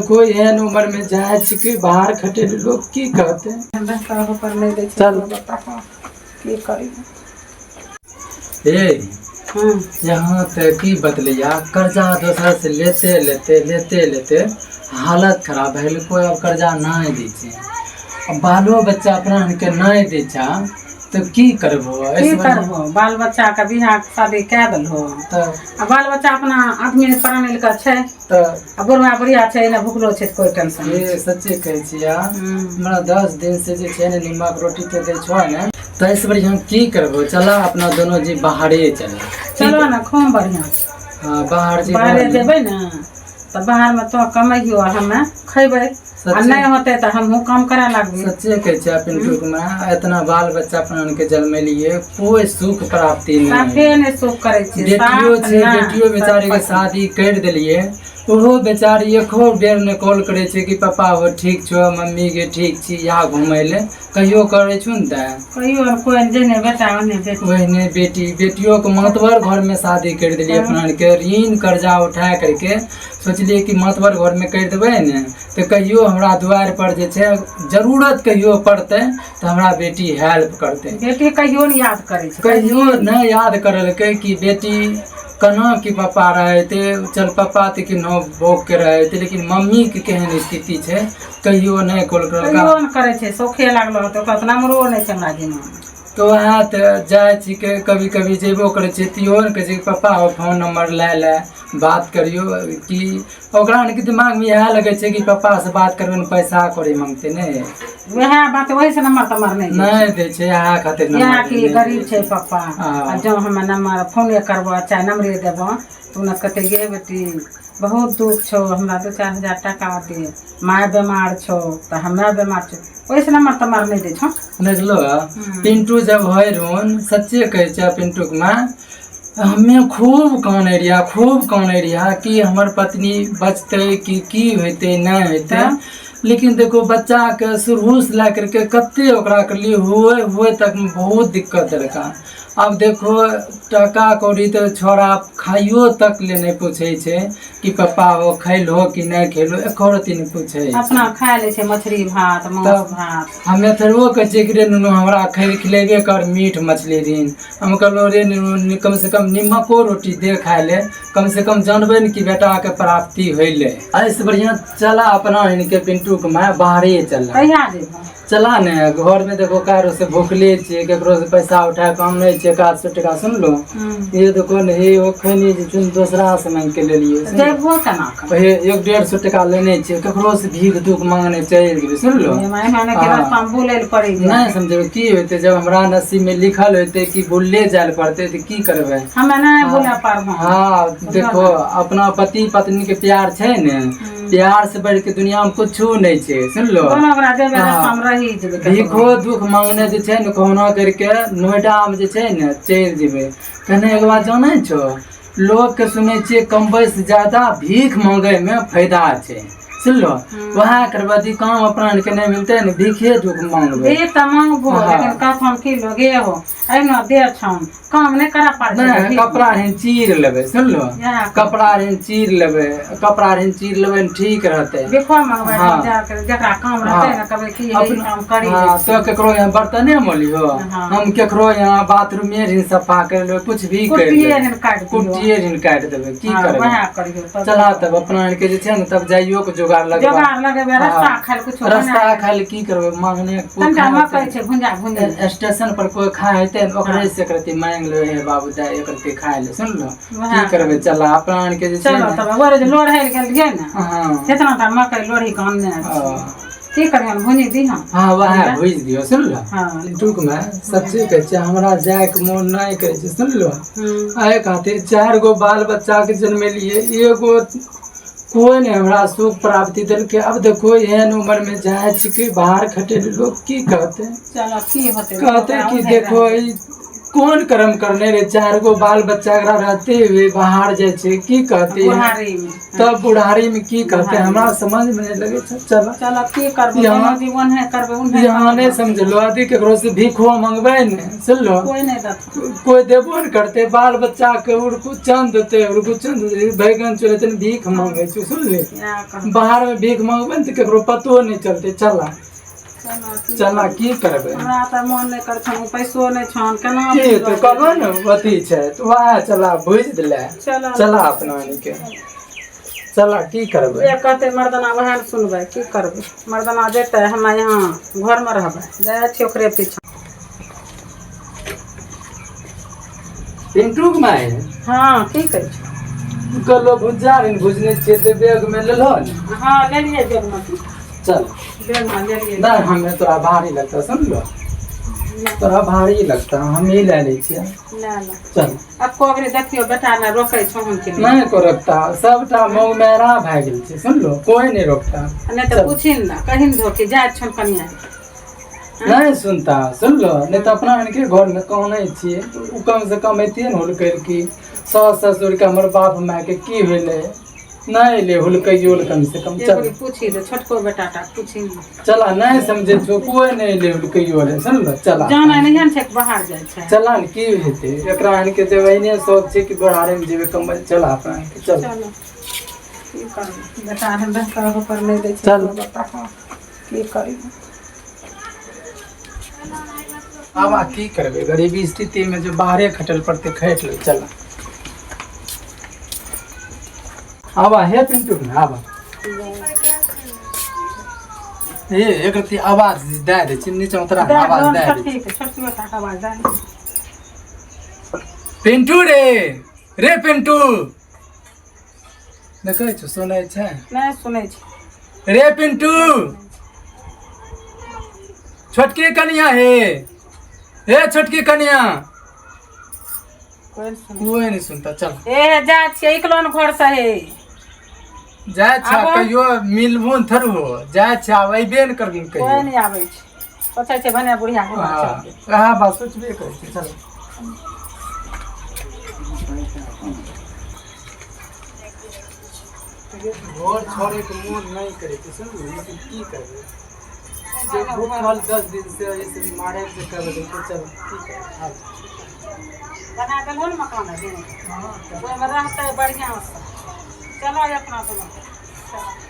देखो एहन उम्र में जाए छिके बाहर खटे लोग की कहते चल की करी यहाँ तक की बतलिया कर्जा दोसर से लेते लेते लेते लेते हालत खराब है। कोई अब कर्जा नहीं दी छे, अब बालो बच्चा अपना के नहीं दी छा तो की करबो? बाल बच्चा के बियाह शादी कह दलहो तो बाल बच्चा अपना आदमी पढ़ा लिखा छे तो बुढ़िया बुढ़िया छे ना भूखलो छे कोई टेंशन ये सच्चे कहे छी यार। हमरा 10 दिन से जे छे ने निमक रोटी तो दे छो ने तो इस बार हम की करबो? चला अपना दोनों जी बाहरे चलो ना खूब बढ़िया। हां बाहर जी बाहर जेबे ना तो बाहर में तो कमाइयो हमें खइबे नहीं होते तो हम काम करे लगबे। सच्चे कहे छी पिंटू में इतना बाल बच्चा अपन के जन्म लिए कोई सुख प्राप्ति नहीं साफे ने सुख करे छी। बेटियो बेचारी के शादी कर देलिए ओहो बेचारी एको बेर ने कॉल करे छे कि पापा हो ठीक छो मम्मी के ठीक छी या घूमे ले कहियो करे छु न त कहियो कोई जेने बेटा ओने बेटी बेटियों के मतवर घर में शादी कर दिलिए अपना के ऋण कर्जा उठा करके सोचलिए कि मतवर घर में कर देबे ने तो कहियो हमरा द्वार पर जे छे जरूरत कहियो पड़ते तो हमरा बेटी हेल्प करते। बेटी कहियो नहीं याद करे छे, कहियो न याद करलके कि बेटी कना कि पापा रहे थे चल पापा तो कि न भोग के रहे थे लेकिन मम्मी के केहन स्थिति छे कहियो नहीं कॉल करे छे। सोखे लागलो तो कतना मरो नहीं छे हमरा जीना तो वहाँ तो जाए छी के कभी कभी जेबो करे छे तियो ने कहे पापा हो फोन नंबर ले बात करियो कि ओकरा के दिमाग में यह लगे छे कि पापा से बात करबे न पैसा कौड़ी मांगते ने वह बात वही से नंबर तमर नहीं दे छे यहाँ खातिर यहाँ की गरीब छे पापा जो हम नंबर फोन करबो चाहे नंबर देबो तो न कहते गे बेटी बहुत दुख छो हमरा 2-4 हजार टका दे माय बीमार छो तो हमरा बीमार छो वैसे नंबर तमर नहीं दे छो देखलो। पिंटू जब होय रोन सच्चे कहे छे पिंटू के मां हमें खूब काने रिया कि हमर पत्नी बचते कि होते नहीं होते लेकिन देखो बच्चा के शुरू से ला करके कते ओकरा के लिए हुए तक में बहुत दिक्कत देलका। अब देखो टका कौड़ी तो छोड़ा खाइयो तक ले नहीं पूछे छे कि पापा हो खैलो कि नहीं खेलो एको रती नहीं पूछे अपना खा ले छे मछली भात मांस भात हमें थरवो कहे कि रे नुनु हमरा खिलेबे कर मीट मछली ऋण हम कहलो रे कम से कम निमको रोटी दे खाए ले कम से कम जानबे न कि बेटा के प्राप्ति होइले। ऐसे बढ़िया चला अपना इनके पिंटू के मां बाहरे चला ने घर में देखो कारो से भूखले छे केकरो से पैसा उठा काम नहीं छे 800 टका सुन लो ये देखो ने हे ओखनी जे चुन दूसरा से मांग के ले लिए देखो केना हे 150 टका लेने छे केकरो से भीख दुख मांगने चल गेल सुन लो मैंने के रास्ता में बोले पड़ी नहीं समझे की होते जब हमरा नसीब में लिखल होते कि बोले जाल पड़ते तो की करबे हम नहीं बोला पारबो। हां देखो अपना पति पत्नी के प्यार छे ने प्यार से बढ़ के दुनिया में कुछ नहीं छे सुन लो भीखो दुख मांगने जे छे न कोना करके नोएडा में जे छे न चल जेबे कने एक बात जाने छो लोग के सुने छे कम से ज्यादा भीख मांगे में फायदा छे सुन लो वहाँ करवादी काम अपना के नहीं मिलते न भीखे दुख मांगबे दे त मांगबो लेकिन कथन की लोगे हो एना दे छम काम नहीं करा पाछे नहीं कपड़ा हिन चीर लेबे सुन लो कपड़ा हिन चीर लेबे ठीक रहते देखो मांगबे जाकर जकरा काम रहते न कबे की काम करी तो केकरो यहाँ बर्तने मोली हो हम केकरो यहाँ बाथरूम में रिन सफा कर ले कुछ भी कर कुटिए रिन काट देबे की करबे वहां करियो चला तब अपना के जे छे न तब जाइयो के जुगाड़ लगबे रास्ता खाली की करबे मांगने स्टेशन पर कोई खाए ओकरे से करती मांग ले हे बाबू दा एकरती खाए ले सुन लो की करबे चला अपना के जे चलो तब ओरे लोड़ हेल गेल जे न हां केतना त मकई लोड़ी काम ने की करियन भुनी दी हां वहां भुज दियो सुन लो हां टूक में सच्चे कहे छै हमरा जाय के मन नहीं करे छै सुन लो आए खातिर 4 गो बाल बच्चा के जन्म लिए एगो कोई नहीं हमरा सुख प्राप्ति दल के। अब देखो एहन उम्र में जाए छिके बाहर खटे लोग की कहते चलो की होते कहते कि देखो कौन कर्म करने रे 4 गो बाल बच्चा एकरा रहते हुए बाहर जाए छे की कहते हैं बुढ़ारी में तब बुढ़ारी में की कहते हैं हमरा समझ में नहीं लगे छे। चल चलो की करबो यहाँ- जीवन है करबो उन्हें यहाँ नहीं समझलो आदि केकरो से भीखो मंगबे ने सुनलो कोई नहीं देता कोई देबो न करते बाल बच्चा के उड़कू चंद देते उड़कू चंद देते बैगन चलते भीख मांगे छे सुन ले या कर बाहर में भीख मांगबे न तो केकरो पतो नहीं चलते। चला चला की करबे हमरा त मन नहीं कर छन पैसो नहीं छन केना की तो कहलो न अथी छै तो वहाँ चला बुझ दिले चलो चला अपना के चला की करबे ये कहते मर्दना वह सुनबे की करबे मर्दना जेते हम यहाँ घर में रहबे जाए छी ओकरे पीछे। पिंटू के माय हाँ की कहै छी कहलो भुजा रे भुजने छियै तो बैग में लेलो न हाँ ले लिए बैग में चल बैग में ले लिए नहीं हमें तोरा भारी लगता समझ लो तोरा भारी लगता हम ही ले लै छियै ना ना चल अब कोगरे देखियो बेटा ने रोकै छौ हम के नहीं को रखता सबटा मौग मेरा भए गेल छै सुन लो कोई नहीं रोकता नहीं तो पूछिन ना कहिन धोके जाय छन कनिया नहीं सुनता सुन लो नहीं तो अपना इनके घर में कहने छियै तो उ कम से कम एतिए न हुल कर की सास ससुर के हमर बाप माय के की होले नहीं ले हुल कहियो कम से कम चल एक पूछी दे छोटको बेटा टा पूछिन चला नहीं समझे छो कोई नहीं ले हुल कहियो ले सुन लो चला जाना नहीं है छे बाहर जाय छे चला न की हेते एकरा इनके देवैने शौक छै कि बहारे में जेबे कम चला अपना इनके चल चलो की करबे बेटा हम रहकर पर नहीं दे चल। बेटा की करी अब आ की करबे गरीबी स्थिति में जो बाहरे खटल पड़ते खैट ले चला अब हे पिंटू ने अब ए एक रती आवाज दे दे छी नीचे उतरा आवाज दे दे छोटकी बेटा का आवाज जाए पिंटू रे पिंटू देखै छ सुनै छै नहीं सुनै छी रे पिंटू छोटकी कनिया हे छोटकी कनिया कोई सुन कोई नहीं सुनता चल ए जा छी इकलोन घर से हे जाय छा आबो। कहियो मिलबो थरू हो जाय छा अइबे न करबो कोई कहियो नहीं आबै छै सोचै छै भने बुढ़िया के बात छै कहा बात सोचबे करै छी चल घर छोड़े के मन नहीं करे छै सुन लेकिन की करबे जे भूखल 10 दिन से ऐसे मारे से कर दे तो चल की करबे बना देलहो न मकान है ओहिमे रहतै बढ़िआँ से चलो अपना दोनों चलो